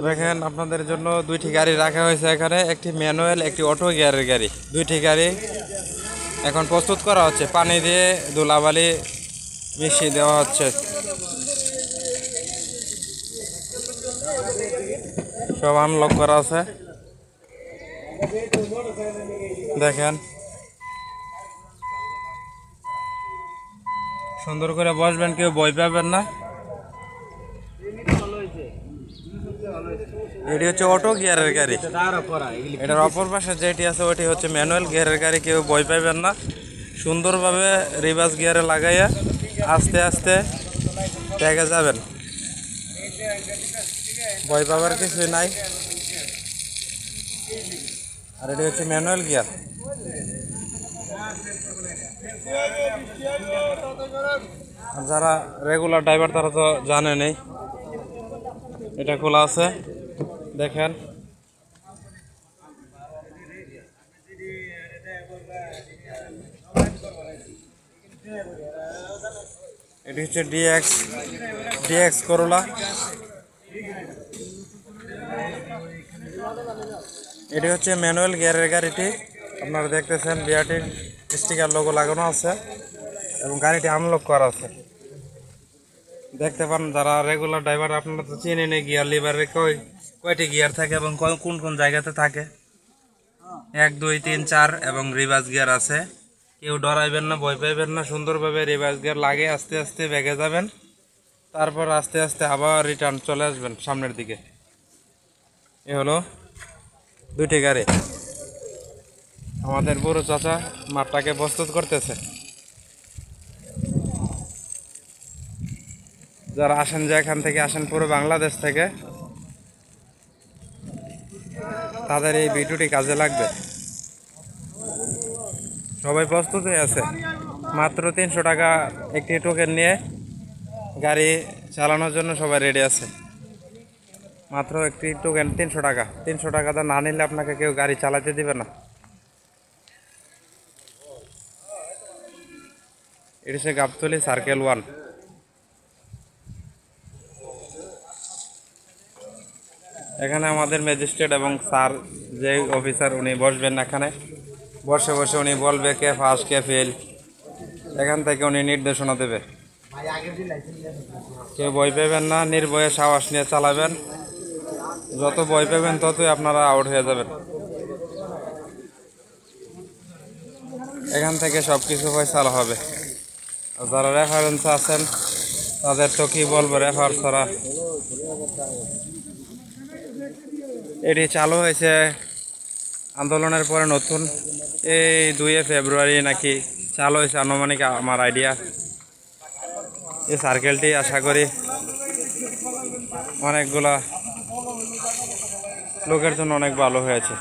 দেখেন আপনাদের জন্য দুইটি গাড়ি রাখা হয়েছে এখানে, একটি ম্যানুয়াল একটি অটো গিয়ারের গাড়ি। দুইটি গাড়ি এখন প্রস্তুত করা হচ্ছে, পানি দিয়ে ধুলাবালি মিশিয়ে দেওয়া হচ্ছে। সব আনলক করা আছে দেখেন, সুন্দর করে বসবেন, কেউ ভয় পাবেন না। এটি হচ্ছে অটো গিয়ারের গাড়ি, এটার অপর পাশে যেটি আছে ওটি হচ্ছে ম্যানুয়াল গিয়ারের গাড়ি। কেউ ভয় পাবেন না, সুন্দরভাবে রিভার্স গিয়ারে লাগাইয়া আস্তে আস্তে ত্যাগে যাবেন, ভয় পাবার কিছুই নাই। আর এটি হচ্ছে ম্যানুয়াল গিয়ার। যারা রেগুলার ড্রাইভার তারা তো জানেনই। এটা খোলা আছে দেখেন, এটি হচ্ছে ডিএক্স করোলা। এটি হচ্ছে ম্যানুয়াল গিয়ারের গাড়িটি, আপনারা দেখতেছেন বিআরটির স্টিকার লোগো লাগানো আছে এবং গাড়িটি আনলক করা আছে। দেখতে পান যারা রেগুলার ড্রাইভার আপনারা তো চিনেন গিয়ার লিভারে কয়টি গিয়ার থাকে এবং কোন কোন জায়গাতে থাকে। 1 2 3 4 এবং রিভার্স গিয়ার আছে। কেউ ডরাইবেন না, ভয় পাইবেন না, সুন্দরভাবে রিভার্স গিয়ার লাগে আস্তে আস্তে বেগে যাবেন, তারপর আস্তে আস্তে আবার রিটার্ন চলে আসবেন সামনের দিকে। এ হলো দুইটি গাড়ি। আমাদের বড় চাচা মাঠটাকে প্রস্তুত করতেছে। যারা আসেন, যে এখান থেকে আসেন পুরো বাংলাদেশ থেকে, তাদের এই ভিডিওটি কাজে লাগবে। সবাই প্রস্তুত হয়ে আছে, মাত্র 300 টাকা একটি টোকেন নিয়ে গাড়ি চালানোর জন্য সবাই রেডি আছে। মাত্র একটি টোকেন 300 টাকা। 300 টাকাটা না নিলে আপনাকে কেউ গাড়ি চালাতে দিবে না। এটি হচ্ছে গাবতলী সার্কেল 1। এখানে আমাদের ম্যাজিস্ট্রেট এবং স্যার যে অফিসার উনি বসবেন, এখানে বসে বসে উনি বলবে কে ফার্স্ট কে ফেল, এখান থেকে উনি নির্দেশনা দেবে। কেউ ভয় পাবেন না, নির্ভয়ে সাহস নিয়ে চালাবেন। যত ভয় পাবেন ততই আপনারা আউট হয়ে যাবেন। এখান থেকে সব কিছু ফয়সালা হবে। যারা রেফারেন্স আছেন তাদের তো কি বলবো, রেফার ছাড়া। এটি চালু হয়েছে আন্দোলনের পরে নতুন, এই 2 ফেব্রুয়ারি নাকি চালু হয়েছে আনুমানিক আমার আইডিয়া। এই সার্কেলটি আশা করি অনেকগুলা লোকের জন্য অনেক ভালো হয়েছে।